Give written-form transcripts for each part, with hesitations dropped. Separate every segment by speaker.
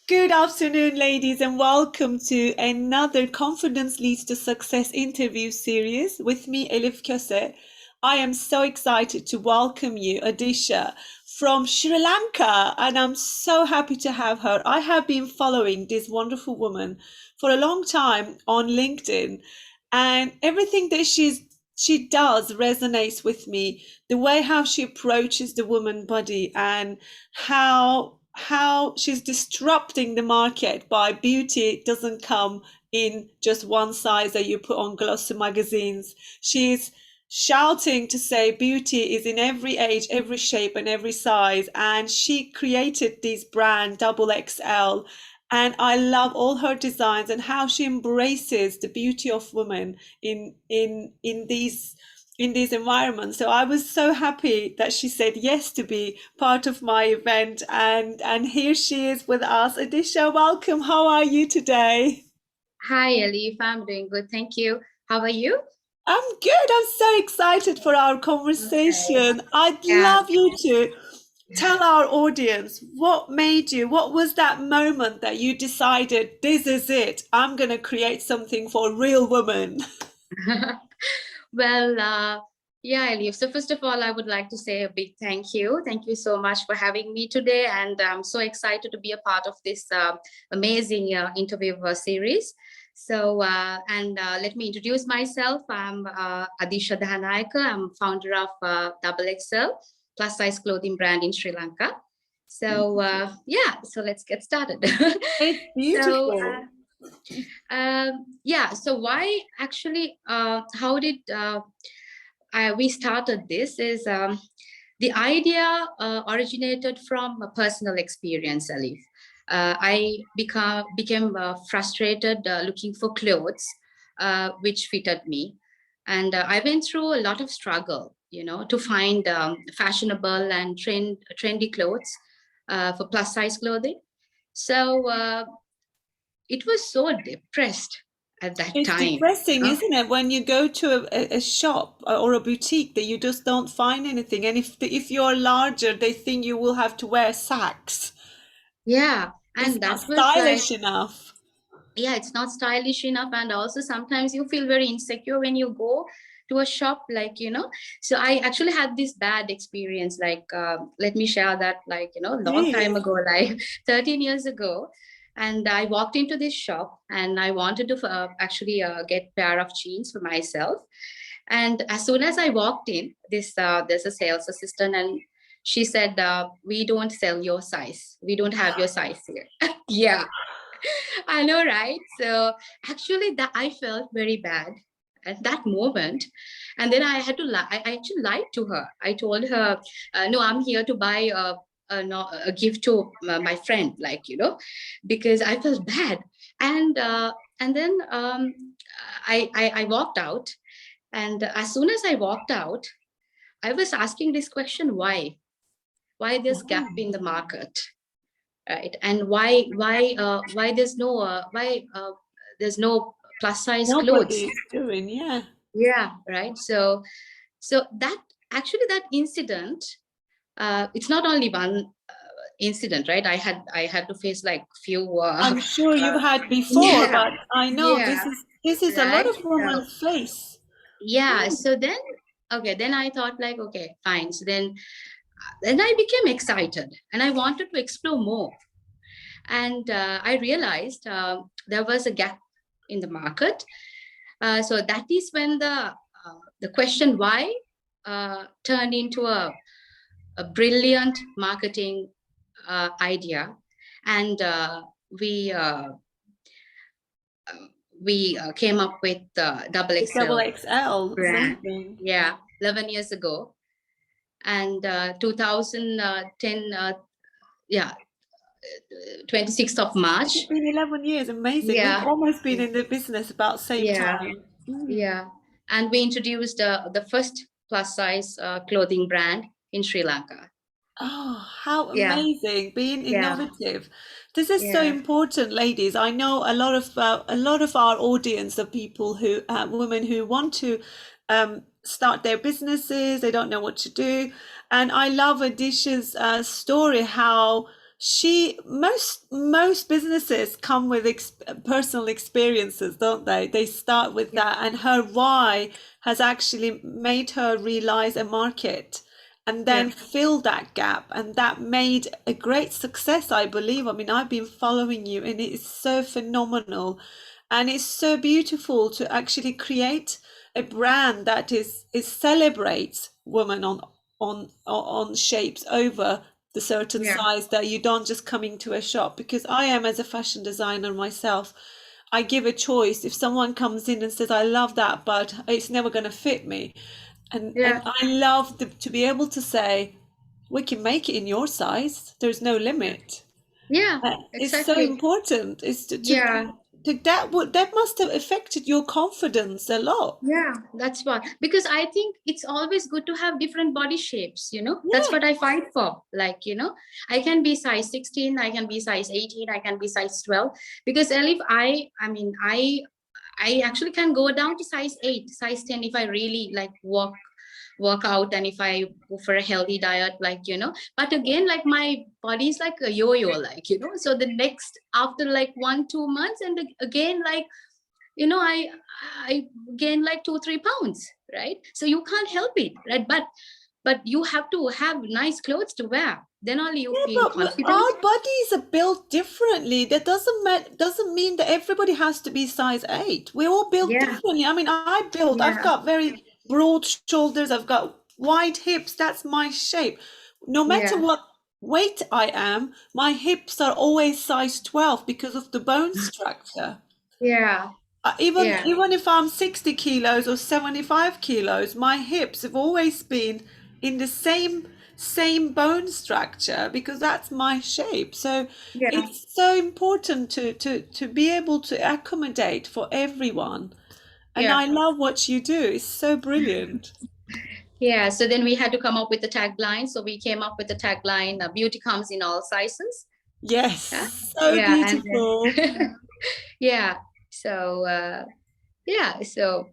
Speaker 1: Good afternoon, ladies, and welcome to another Confidence Leads to Success interview series with me, Elif Köse. I am so excited to welcome you, Adhisha, from Sri Lanka, and I'm so happy to have her. I have been following this wonderful woman for a long time on LinkedIn, and everything that she does resonates with me. The way how she approaches the woman body and how she's disrupting the market by beauty doesn't come in just one size that you put on glossy magazines. She's shouting to say beauty is in every age, every shape, and every size. And she created this brand, Double XL. And I love all her designs and how she embraces the beauty of women in these environments. So I was so happy that she said yes to be part of my event, and here she is with us. Adisha, welcome. How are you today?
Speaker 2: Hi, Elif. I'm doing good. Thank you. How are you?
Speaker 1: I'm good. I'm so excited for our
Speaker 2: Okay.
Speaker 1: conversation. I'd
Speaker 2: Yeah.
Speaker 1: love you to tell our audience what was that moment that you decided this is it? I'm going to create something for real women.
Speaker 2: Well, yeah, Elif. So first of all, I would like to say a big thank you. Thank you so much for having me today. And I'm so excited to be a part of this amazing interview series. So, let me introduce myself. I'm Adhisha Dahanayake. I'm founder of DoubleXL plus size clothing brand in Sri Lanka. So, yeah, so let's get started.
Speaker 1: It's
Speaker 2: so,
Speaker 1: beautiful.
Speaker 2: yeah, so why actually, how did we started this is the idea originated from a personal experience, Alif. Became frustrated looking for clothes which fitted me. And I went through a lot of struggle, to find fashionable and trendy clothes for plus size clothing. So it was so depressed at that
Speaker 1: It's
Speaker 2: time.
Speaker 1: depressing, isn't it, when you go to a shop or a boutique that you just don't find anything, and if you're larger, they think you will have to wear sacks.
Speaker 2: Yeah,
Speaker 1: It's
Speaker 2: and
Speaker 1: not
Speaker 2: that was like,
Speaker 1: stylish enough.
Speaker 2: yeah, it's not stylish enough, and also sometimes you feel very insecure when you go to a shop, like, so I actually had this bad experience, like, let me share that, like, long time
Speaker 1: Please.
Speaker 2: ago, like 13 years ago. And I walked into this shop and I wanted to actually get pair of jeans for myself. And as soon as I walked in, this there's a sales assistant, and she said, we don't sell your size, we don't have your size here. Yeah, I know, right? So actually, that I felt very bad at that moment, and then I had to lie. I actually lied to her. I told her, "No, I'm here to buy no, a gift to my friend, like, because I felt bad." And then I walked out, and as soon as I walked out, I was asking this question: Why this gap in the market? Right, and why there's no plus size clothes.
Speaker 1: Nobody's doing, yeah.
Speaker 2: Yeah, right. So that actually, that incident, it's not only one incident, right? I had to face like few
Speaker 1: I'm sure
Speaker 2: uh,
Speaker 1: you've had before,
Speaker 2: yeah,
Speaker 1: but I know this
Speaker 2: yeah,
Speaker 1: is a lot
Speaker 2: right.
Speaker 1: of
Speaker 2: So
Speaker 1: women's face.
Speaker 2: yeah, so then, okay, then I thought, like, okay, fine. So then I became excited and I wanted to explore more. And I realized there was a gap in the market. So that is when the question why turned into a brilliant marketing idea. And we uh, we came up with the Double
Speaker 1: The double
Speaker 2: XL
Speaker 1: XL,
Speaker 2: brand.
Speaker 1: amazing.
Speaker 2: Yeah, 11 years ago. And 2010, yeah, 26th of
Speaker 1: It's
Speaker 2: March.
Speaker 1: been 11 years, amazing. We've
Speaker 2: Yeah,
Speaker 1: almost been in the business about same
Speaker 2: yeah.
Speaker 1: time. Mm.
Speaker 2: Yeah, and we introduced the first plus size clothing brand in Sri Lanka.
Speaker 1: Oh, how
Speaker 2: Yeah,
Speaker 1: amazing! Being
Speaker 2: yeah,
Speaker 1: innovative. This is so
Speaker 2: yeah,
Speaker 1: important, ladies. I know a lot of our audience are people who women who want to start their businesses. They don't know what to do, and I love Adisha's story. How most businesses come with personal experiences, don't they? They start with
Speaker 2: Yeah.
Speaker 1: that, and her why has actually made her realize a market and then
Speaker 2: Yeah.
Speaker 1: fill that gap, and that made a great success, I believe. I mean, I've been following you, and it is so phenomenal, and it's so beautiful to actually create a brand that is celebrates women on shapes over the certain
Speaker 2: Yeah.
Speaker 1: size, that you don't just come into a shop. Because I am, as a fashion designer myself, I give a choice. If someone comes in and says, I love that, but it's never going to fit me, and
Speaker 2: Yeah.
Speaker 1: I love to be able to say, we can make it in your size, there's no limit.
Speaker 2: Yeah.
Speaker 1: It's so
Speaker 2: Exactly.
Speaker 1: important. It's
Speaker 2: Yeah.
Speaker 1: that must have affected your confidence a lot.
Speaker 2: Yeah, that's what, because I think it's always good to have different body shapes, you know. That's
Speaker 1: Yeah,
Speaker 2: what I fight for. Like, you know, I can be size 16, I can be size 18, I can be size 12. Because Elif, I mean, I actually can go down to size 8, size 10 if I really like work out, and if I go for a healthy diet, like, you know. But again, like my body is like a yo-yo, like, you know. So the next, after like 1 2 months, and again, like, you know, I gain like 2 3 pounds, right? So you can't help it, right? But you have to have nice clothes to wear, then only you
Speaker 1: yeah,
Speaker 2: feel
Speaker 1: but
Speaker 2: confident.
Speaker 1: our bodies are built differently. That doesn't mean that everybody has to be size 8. We're all built
Speaker 2: Yeah.
Speaker 1: differently. I mean, I've
Speaker 2: Yeah.
Speaker 1: got very broad shoulders. I've got wide hips. That's my shape. No matter
Speaker 2: Yeah.
Speaker 1: what weight I am, my hips are always size 12 because of the bone structure.
Speaker 2: Yeah.
Speaker 1: Even
Speaker 2: Yeah.
Speaker 1: even if I'm 60 kilos or 75 kilos, my hips have always been in the same bone structure because that's my shape. So
Speaker 2: Yeah.
Speaker 1: it's so important to be able to accommodate for everyone. And
Speaker 2: Yeah.
Speaker 1: I love what you do. It's so brilliant.
Speaker 2: Yeah. So then we had to come up with the tagline. So we came up with the tagline, beauty comes in all sizes. Yeah.
Speaker 1: Yes, so
Speaker 2: Yeah. And
Speaker 1: beautiful.
Speaker 2: then yeah. So yeah. So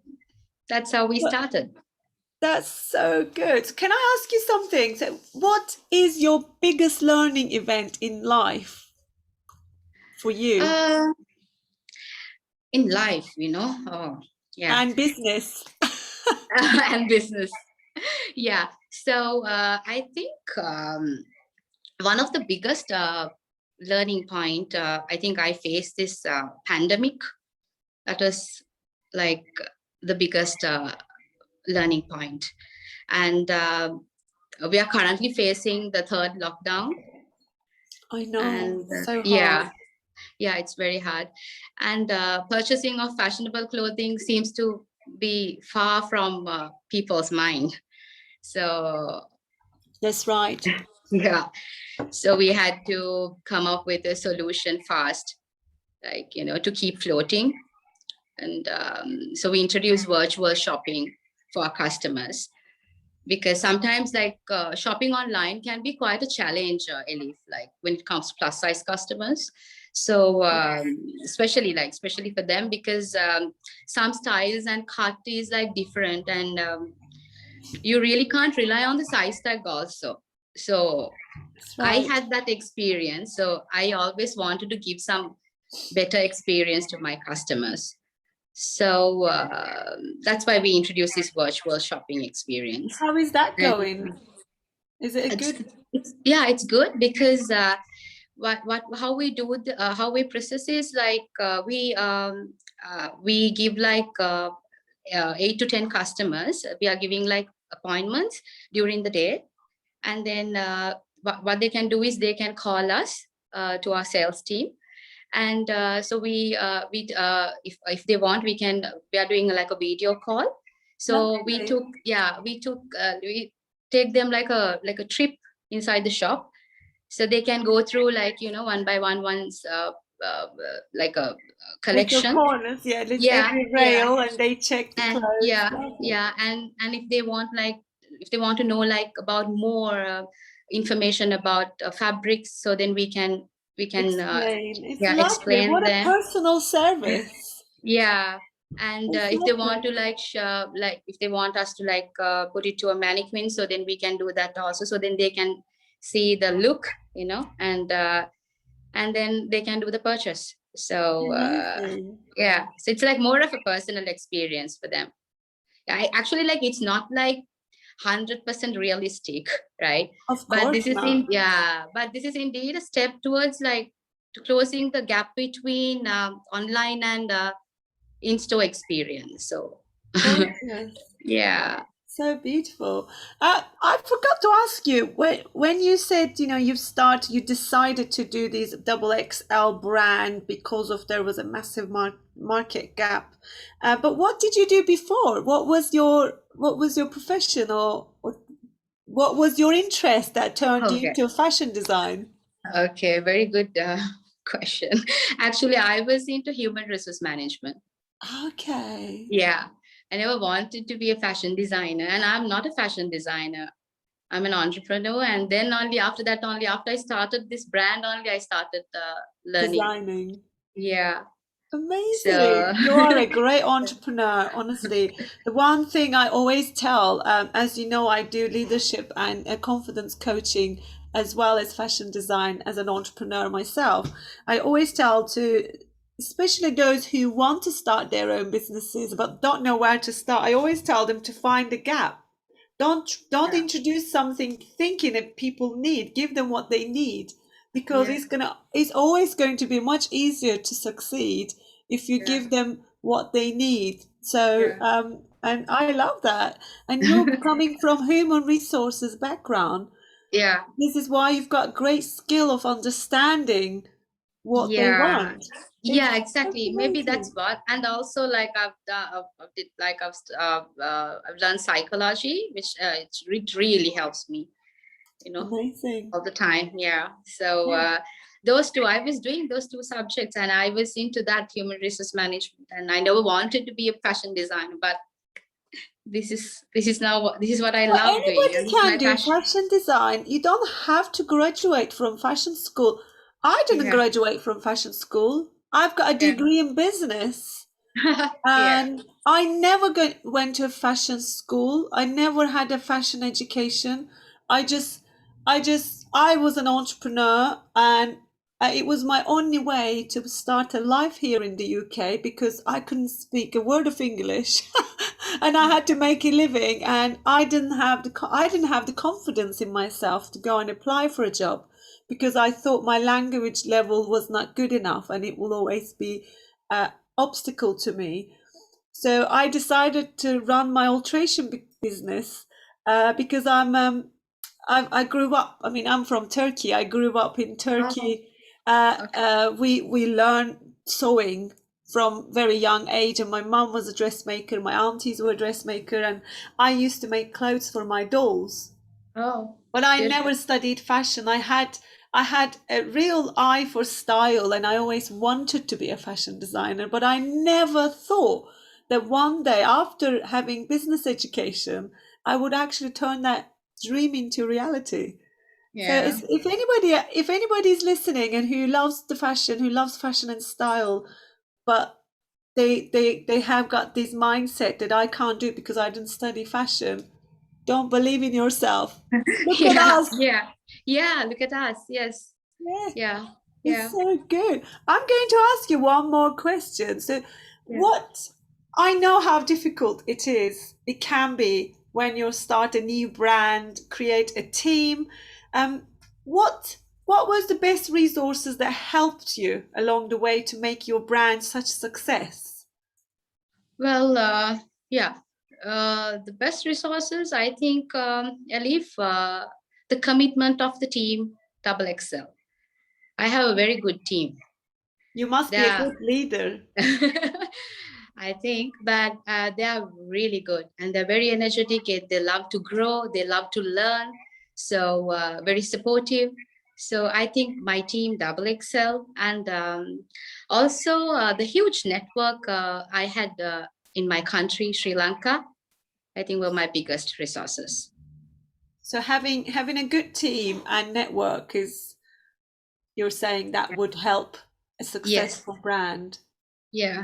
Speaker 2: that's how we
Speaker 1: But
Speaker 2: started.
Speaker 1: that's so good. Can I ask you something? So, what is your biggest learning event in life for you?
Speaker 2: Uh, in life, you know. Oh, yeah.
Speaker 1: And business.
Speaker 2: And business. Yeah. So I think one of the biggest learning point, I think I faced this pandemic. That was like the biggest learning point. And we are currently facing the third lockdown.
Speaker 1: I know,
Speaker 2: And
Speaker 1: so hard.
Speaker 2: yeah, yeah, it's very hard. And purchasing of fashionable clothing seems to be far from people's mind. So
Speaker 1: That's right.
Speaker 2: yeah, so we had to come up with a solution fast, like, you know, to keep floating. And so we introduced virtual shopping for our customers, because sometimes like shopping online can be quite a challenge, Elif, like when it comes to plus size customers. So especially for them, because some styles and cut is like different, and you really can't rely on the size tag also. So
Speaker 1: That's
Speaker 2: I
Speaker 1: right.
Speaker 2: had that experience, so I always wanted to give some better experience to my customers. So that's why we introduced this virtual shopping experience.
Speaker 1: How is that
Speaker 2: And
Speaker 1: going? Is it a
Speaker 2: it's,
Speaker 1: good?
Speaker 2: yeah, it's good, because how we do how we process is like we give like 8 to 10 customers. We are giving like appointments during the day, and then what they can do is they can call us to our sales team. And so if they want, we are doing like a video call. So
Speaker 1: Lovely.
Speaker 2: we take them like a trip inside the shop, so they can go through, like, you know, one by one, once like a
Speaker 1: Little
Speaker 2: collection.
Speaker 1: corners, yeah,
Speaker 2: Yeah,
Speaker 1: every
Speaker 2: yeah.
Speaker 1: rail, and they check the
Speaker 2: And
Speaker 1: clothes.
Speaker 2: yeah,
Speaker 1: Lovely.
Speaker 2: yeah. And if they want, like, if they want to know like about more information about fabrics, so then we can
Speaker 1: Explain. It's
Speaker 2: yeah,
Speaker 1: lovely.
Speaker 2: explain
Speaker 1: What a
Speaker 2: them.
Speaker 1: personal service.
Speaker 2: Yeah. And
Speaker 1: It's
Speaker 2: if they want
Speaker 1: lovely.
Speaker 2: to like if they want us to like put it to a mannequin, so then we can do that also, so then they can see the look, and then they can do the purchase. So
Speaker 1: Amazing.
Speaker 2: yeah, so it's like more of a personal experience for them. I actually, like, it's not like 100% realistic, right?
Speaker 1: Of
Speaker 2: But
Speaker 1: course
Speaker 2: this is
Speaker 1: not.
Speaker 2: but this is indeed a step towards, like, to closing the gap between online and in-store experience. So
Speaker 1: Gorgeous.
Speaker 2: yeah.
Speaker 1: So beautiful. I forgot to ask you when you said you decided to do this double XL brand because of there was a massive market gap. But what did you do before? What was your profession or what was your interest that turned you
Speaker 2: Okay.
Speaker 1: into fashion design?
Speaker 2: Okay. Very good question. Actually, I was into human resource management.
Speaker 1: Okay.
Speaker 2: Yeah. I never wanted to be a fashion designer, and I'm not a fashion designer. I'm an entrepreneur. And then only after that, only after I started this brand, only I started learning.
Speaker 1: Designing.
Speaker 2: Yeah. So,
Speaker 1: Amazing. You are a great entrepreneur, honestly. The one thing I always tell, as you know, I do leadership and confidence coaching as well as fashion design as an entrepreneur myself. I always tell to, especially those who want to start their own businesses but don't know where to start, I always tell them to find a gap. Don't
Speaker 2: yeah.
Speaker 1: introduce something thinking that people need. Give them what they need because
Speaker 2: Yeah.
Speaker 1: it's always going to be much easier to succeed if you
Speaker 2: Yeah.
Speaker 1: give them what they need. So
Speaker 2: Yeah.
Speaker 1: and I love that. And you're coming from human resources background.
Speaker 2: Yeah.
Speaker 1: This is why you've got great skill of understanding what they
Speaker 2: Yeah.
Speaker 1: want.
Speaker 2: Yeah,
Speaker 1: It's
Speaker 2: exactly. Maybe that's
Speaker 1: amazing.
Speaker 2: what. And also, like, I've done psychology, which it really helps me,
Speaker 1: Amazing.
Speaker 2: all the time. Yeah. So
Speaker 1: Yeah.
Speaker 2: those two, I was doing those two subjects, and I was into that human resource management. And I never wanted to be a fashion designer, but this is what I
Speaker 1: Well,
Speaker 2: love doing,
Speaker 1: anybody
Speaker 2: and this is
Speaker 1: can
Speaker 2: my
Speaker 1: do
Speaker 2: passion.
Speaker 1: fashion design. You don't have to graduate from fashion school. I didn't
Speaker 2: Yeah.
Speaker 1: graduate from fashion school. I've got a
Speaker 2: Yeah.
Speaker 1: degree in business.
Speaker 2: Yeah.
Speaker 1: And I never went to a fashion school. I never had a fashion education. I just, I was an entrepreneur, and it was my only way to start a life here in the UK because I couldn't speak a word of English, and I had to make a living. And I didn't have the confidence in myself to go and apply for a job because I thought my language level was not good enough, and it will always be an obstacle to me. So I decided to run my alteration business because I grew up. I mean, I'm from Turkey. I grew up in
Speaker 2: Oh,
Speaker 1: Turkey.
Speaker 2: okay.
Speaker 1: We learned sewing from very young age, and my mum was a dressmaker. My aunties were a dressmaker, and I used to make clothes for my dolls.
Speaker 2: Oh,
Speaker 1: But I
Speaker 2: beautiful.
Speaker 1: never studied fashion. I had a real eye for style, and I always wanted to be a fashion designer, but I never thought that one day after having business education, I would actually turn that dream into reality. So
Speaker 2: Yeah.
Speaker 1: if anybody's listening and who loves the fashion, who loves fashion and style, but they have got this mindset that I can't do it because I didn't study fashion, don't believe in yourself. Look at
Speaker 2: Yeah.
Speaker 1: us.
Speaker 2: Yeah. Yeah. Look at us. Yes.
Speaker 1: Yeah.
Speaker 2: Yeah.
Speaker 1: It's
Speaker 2: Yeah.
Speaker 1: so good. I'm going to ask you one more question. So,
Speaker 2: Yeah.
Speaker 1: what I know how difficult it is, it can be when you start a new brand, create a team. Um, what was the best resources that helped you along the way to make your brand such success?
Speaker 2: Well, yeah. The best resources, I think, Elif, the commitment of the team, Double Excel. I have a very good team.
Speaker 1: You must
Speaker 2: They
Speaker 1: be a
Speaker 2: are,
Speaker 1: good leader.
Speaker 2: I think, but they are really good, and they're very energetic. They love to grow. They love to learn. So very supportive. So I think my team, Double Excel, and also the huge network I had in my country, Sri Lanka, I think were my biggest resources.
Speaker 1: So having a good team and network is, you're saying that would help a
Speaker 2: Yes.
Speaker 1: successful brand.
Speaker 2: Yeah.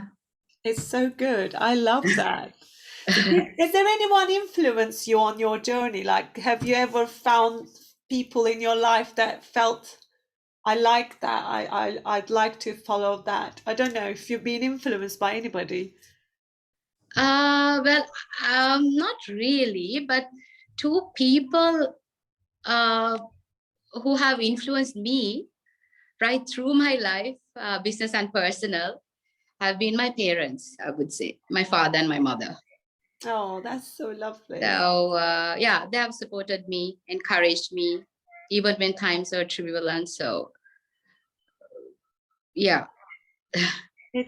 Speaker 1: It's so good. I love that. So is there anyone influence you on your journey? Like, have you ever found people in your life that felt, I like that, I'd like to follow that? I don't know if you've been influenced by anybody.
Speaker 2: Well, not really, but two people uh, who have influenced me right through my life, business and personal, have been my parents, I would say, my father and my mother.
Speaker 1: Oh, that's so lovely.
Speaker 2: So yeah, they have supported me, encouraged me, even when times are turbulent. So yeah,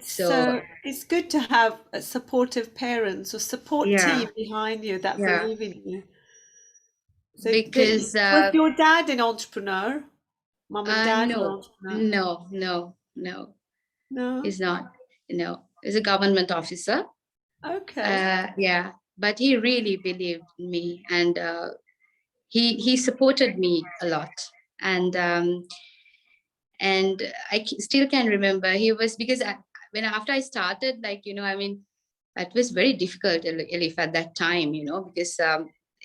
Speaker 2: so
Speaker 1: It's good to have a supportive parents or support
Speaker 2: yeah,
Speaker 1: team behind you that
Speaker 2: yeah,
Speaker 1: believe in you. So
Speaker 2: because
Speaker 1: was your dad an entrepreneur? Mom and dad were
Speaker 2: no,
Speaker 1: entrepreneur?
Speaker 2: no, no, no,
Speaker 1: No?
Speaker 2: he's not. No, he's a government officer.
Speaker 1: Okay.
Speaker 2: Yeah, but he really believed in me, and he supported me a lot. And and still can remember he was, because when after I started, like, I mean, it was very difficult, Elif, at that time, because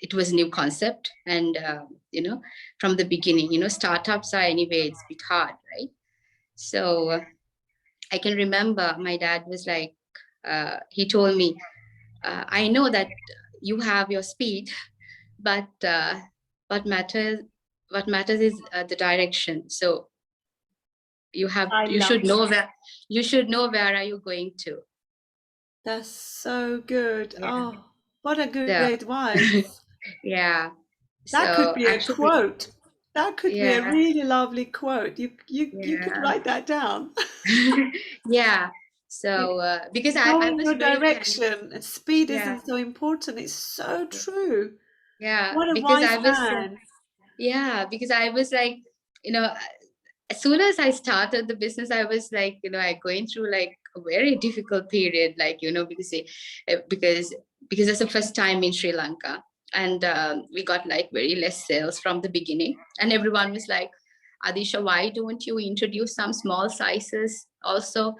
Speaker 2: it was a new concept, and from the beginning, startups are anyway, it's a bit hard, right? So I can remember my dad was like, he told me, I know that you have your speed, but what matters what matters is the direction. So
Speaker 1: I
Speaker 2: you
Speaker 1: love
Speaker 2: should know where are you going to.
Speaker 1: That's so good.
Speaker 2: Yeah.
Speaker 1: Oh, what a good
Speaker 2: So
Speaker 1: advice.
Speaker 2: yeah.
Speaker 1: That could
Speaker 2: So
Speaker 1: be a
Speaker 2: actually,
Speaker 1: quote. That could be a
Speaker 2: yeah,
Speaker 1: really lovely quote. You could
Speaker 2: yeah,
Speaker 1: write that down.
Speaker 2: yeah. So because I
Speaker 1: Knowing
Speaker 2: was
Speaker 1: your
Speaker 2: very kind.
Speaker 1: direction and speed
Speaker 2: Yeah,
Speaker 1: isn't so important. It's so true.
Speaker 2: yeah.
Speaker 1: What a
Speaker 2: Because
Speaker 1: wise
Speaker 2: I was
Speaker 1: man.
Speaker 2: yeah, because I was like, you know, as soon as I started the business, I was like, I going through like a very difficult period, like, because because it's the first time in Sri Lanka, and we got like very less sales from the beginning, and everyone was like, Adhisha, why don't you introduce some small sizes also?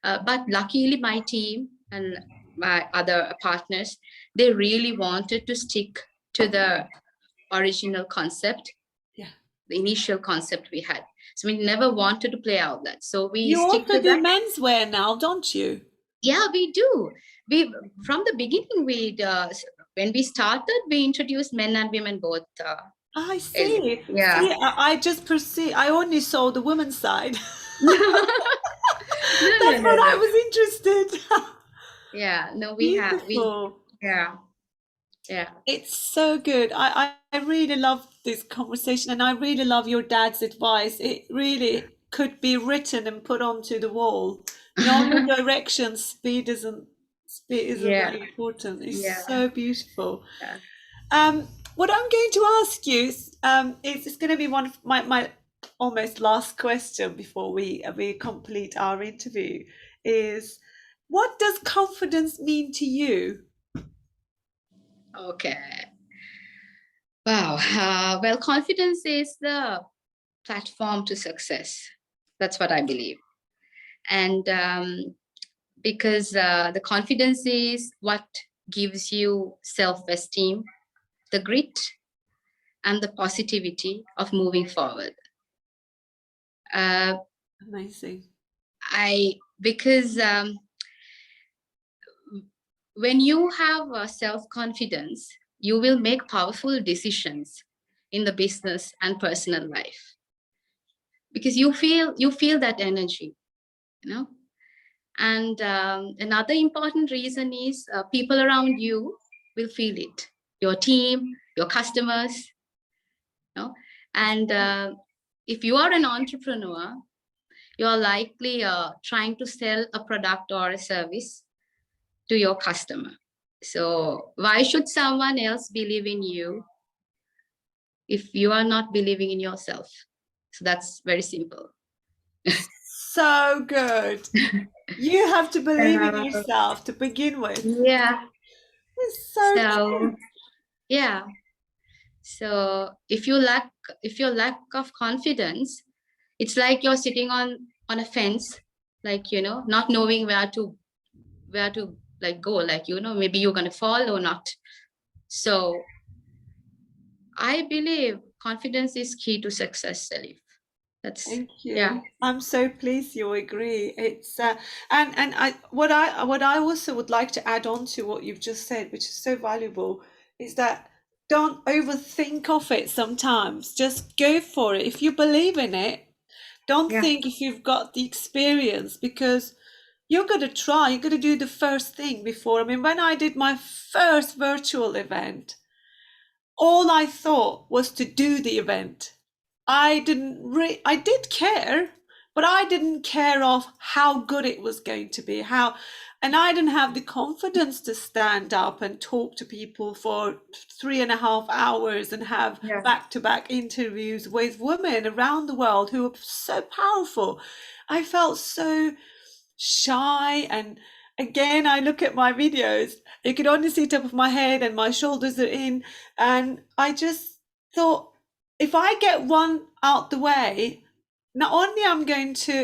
Speaker 2: But luckily, my team and my other partners, they really wanted to stick to the original concept,
Speaker 1: Yeah.
Speaker 2: the initial concept we had. So we never wanted to play out that. So we
Speaker 1: You
Speaker 2: stick
Speaker 1: also
Speaker 2: to
Speaker 1: do
Speaker 2: that.
Speaker 1: menswear now, don't you?
Speaker 2: Yeah, we do. We from the beginning, when we started, we introduced men and women both.
Speaker 1: I
Speaker 2: Ellie.
Speaker 1: see.
Speaker 2: Yeah.
Speaker 1: See, I just perceive. I only saw the women's side.
Speaker 2: No, no,
Speaker 1: That's
Speaker 2: no,
Speaker 1: what I
Speaker 2: no.
Speaker 1: was interested.
Speaker 2: Yeah, no, we
Speaker 1: Beautiful.
Speaker 2: yeah, yeah,
Speaker 1: It's so good. I really love this conversation and I really love your dad's advice. It really could be written and put onto the wall. Know your direction, speed isn't
Speaker 2: yeah,
Speaker 1: that important.
Speaker 2: yeah,
Speaker 1: It's so beautiful.
Speaker 2: yeah.
Speaker 1: What I'm going to ask you is it's going to be one of my almost last question before we complete our interview is what does confidence mean to you?
Speaker 2: Okay. Wow. Well, confidence is the platform to success. That's what I believe. And because the confidence is what gives you self-esteem, the grit, and the positivity of moving forward. Uh,
Speaker 1: Amazing.
Speaker 2: because when you have self-confidence, you will make powerful decisions in the business and personal life because you feel that energy, you know. And another important reason is people around you will feel it, your team, your customers, and if you are an entrepreneur, you're likely trying to sell a product or a service to your customer. So why should someone else believe in you if you are not believing in yourself? So that's very simple.
Speaker 1: So good. You have to believe in
Speaker 2: Uh,
Speaker 1: yourself to begin with.
Speaker 2: yeah.
Speaker 1: It's so true.
Speaker 2: So yeah. So if you lack of confidence, it's like you're sitting on a fence, like, not knowing where to like go, like, maybe you're gonna fall or not. So I believe confidence is key to success, Elif. That's,
Speaker 1: Thank
Speaker 2: yeah.
Speaker 1: you. I'm so pleased you agree. It's and what I also would like to add on to what you've just said, which is so valuable, is that don't overthink of it sometimes. Just go for it. If you believe in it, don't
Speaker 2: Yeah.
Speaker 1: think if you've got the experience, because you're going to try, you're going to do the first thing before. I mean, when I did my first virtual event, all I thought was to do the event. I did care, but I didn't care of how good it was going to be, and I didn't have the confidence to stand up and talk to people for 3.5 hours and have
Speaker 2: Yeah.
Speaker 1: back-to-back interviews with women around the world who are so powerful. I felt so shy, and again, I look at my videos, you could only see top of my head and my shoulders are in, and I just thought, if I get one out the way, not only I'm going to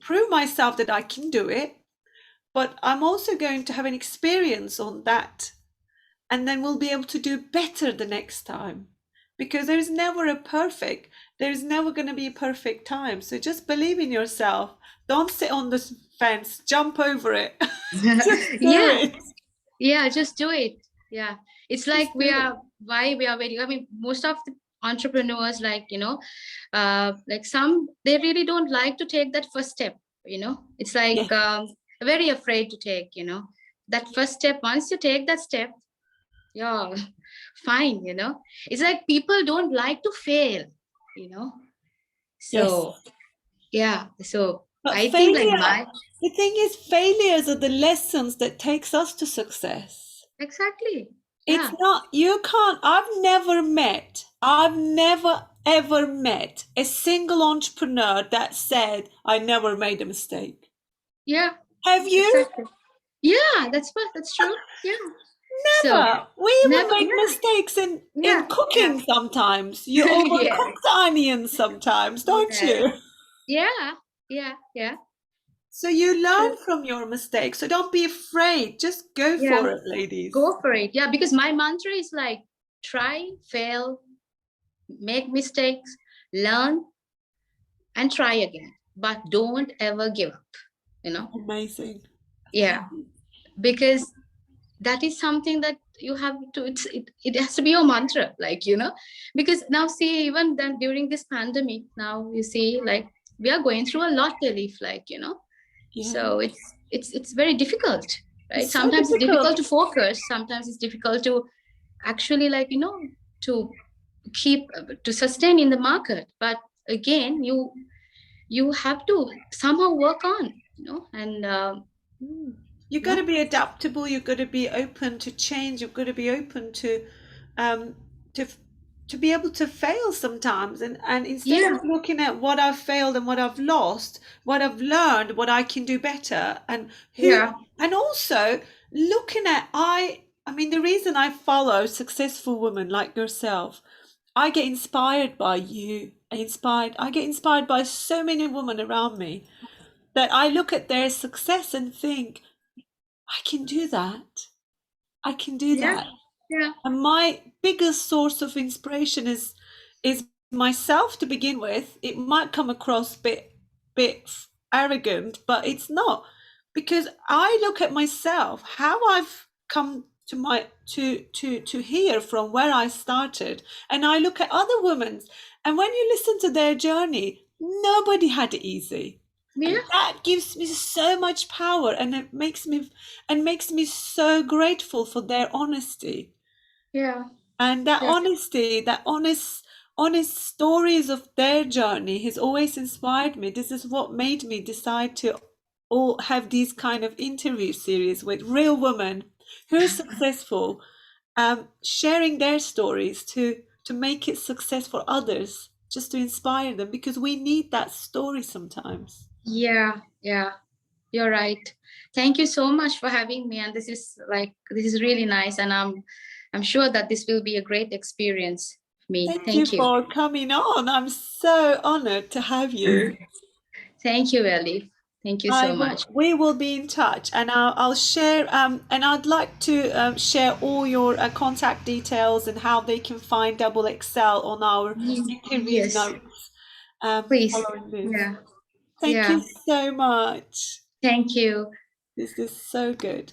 Speaker 1: prove myself that I can do it, but I'm also going to have an experience on that, and then we'll be able to do better the next time. Because there's never there's never going to be a perfect time. So just believe in yourself. Don't sit on the fence, jump over it. Just do
Speaker 2: Yeah.
Speaker 1: it.
Speaker 2: Yeah, just do it. Yeah. It's like
Speaker 1: Just do it.
Speaker 2: why we are waiting. I mean, most of the entrepreneurs, like, like they really don't like to take that first step, It's
Speaker 1: Yeah.
Speaker 2: like very afraid to take, that first step. Once you take that step, yeah, fine, It's like people don't like to fail, you know.
Speaker 1: Yes.
Speaker 2: So, yeah. So
Speaker 1: But
Speaker 2: I think like
Speaker 1: the thing is, failures are the lessons that takes us to success.
Speaker 2: exactly.
Speaker 1: It's
Speaker 2: Yeah.
Speaker 1: not, you can't, I've never ever met a single entrepreneur that said, I never made a mistake.
Speaker 2: Yeah.
Speaker 1: Have you?
Speaker 2: Exactly. Yeah, that's true. Yeah. So
Speaker 1: Never. We even
Speaker 2: never,
Speaker 1: make
Speaker 2: yeah,
Speaker 1: mistakes in
Speaker 2: yeah, yeah.
Speaker 1: cooking sometimes. You
Speaker 2: Yes,
Speaker 1: overcook the onions sometimes, don't
Speaker 2: yes.
Speaker 1: you?
Speaker 2: Yeah, yeah, yeah.
Speaker 1: So you
Speaker 2: True.
Speaker 1: learn from your mistakes. So don't be afraid. Just go
Speaker 2: Yeah.
Speaker 1: for it, ladies.
Speaker 2: Go for it. Yeah, because my mantra is like try, fail, make mistakes, learn, and try again. But don't ever give up, you know?
Speaker 1: Amazing.
Speaker 2: Yeah. Because that is something that you have to, it has to be your mantra, like, because now see, even then during this pandemic, now you see, like, we are going through a lot, Elif, like,
Speaker 1: Yeah.
Speaker 2: so it's very difficult, right?
Speaker 1: It's so
Speaker 2: Sometimes it's difficult
Speaker 1: difficult.
Speaker 2: to focus, sometimes it's difficult to actually, like, to keep to sustain in the market. But again, you have to somehow work on, and
Speaker 1: Mm. You got to
Speaker 2: no
Speaker 1: be adaptable. You've got to be open to change. You've got to be open um, to to be able to fail sometimes. And instead of
Speaker 2: yeah,
Speaker 1: looking at what I've failed and what I've lost, what I've learned, what I can do better,
Speaker 2: yeah,
Speaker 1: and also looking at I mean, the reason I follow successful women like yourself, I get inspired by you. I get inspired by so many women around me that I look at their success and think, I can do that. I can do
Speaker 2: yeah,
Speaker 1: that.
Speaker 2: yeah,
Speaker 1: And my biggest source of inspiration is myself to begin with. It might come across bit arrogant, but it's not, because I look at myself, how I've come to my to here from where I started, and I look at other women, and when you listen to their journey, nobody had it easy.
Speaker 2: yeah,
Speaker 1: And that gives me so much power, and it makes me so grateful for their honesty.
Speaker 2: yeah,
Speaker 1: And
Speaker 2: yeah.
Speaker 1: that honest stories of their journey has always inspired me. This is what made me decide to all have these kind of interview series with real women who are successful, sharing their stories to make it success for others, just to inspire them, because we need that story sometimes.
Speaker 2: Yeah, yeah, you're right. Thank you so much for having me. And this is really nice. And I'm sure that this will be a great experience for me.
Speaker 1: Thank you
Speaker 2: Thank you.
Speaker 1: for coming on. I'm so honored to have you.
Speaker 2: Thank you, Ellie. Thank you so much.
Speaker 1: We will be in touch, and I'll share. And I'd like to share all your contact details and how they can find Double Excel on our interview
Speaker 2: Yes,
Speaker 1: notes
Speaker 2: please.
Speaker 1: following this.
Speaker 2: Yeah,
Speaker 1: Thank you
Speaker 2: yeah.
Speaker 1: so much.
Speaker 2: Thank you.
Speaker 1: This is so good.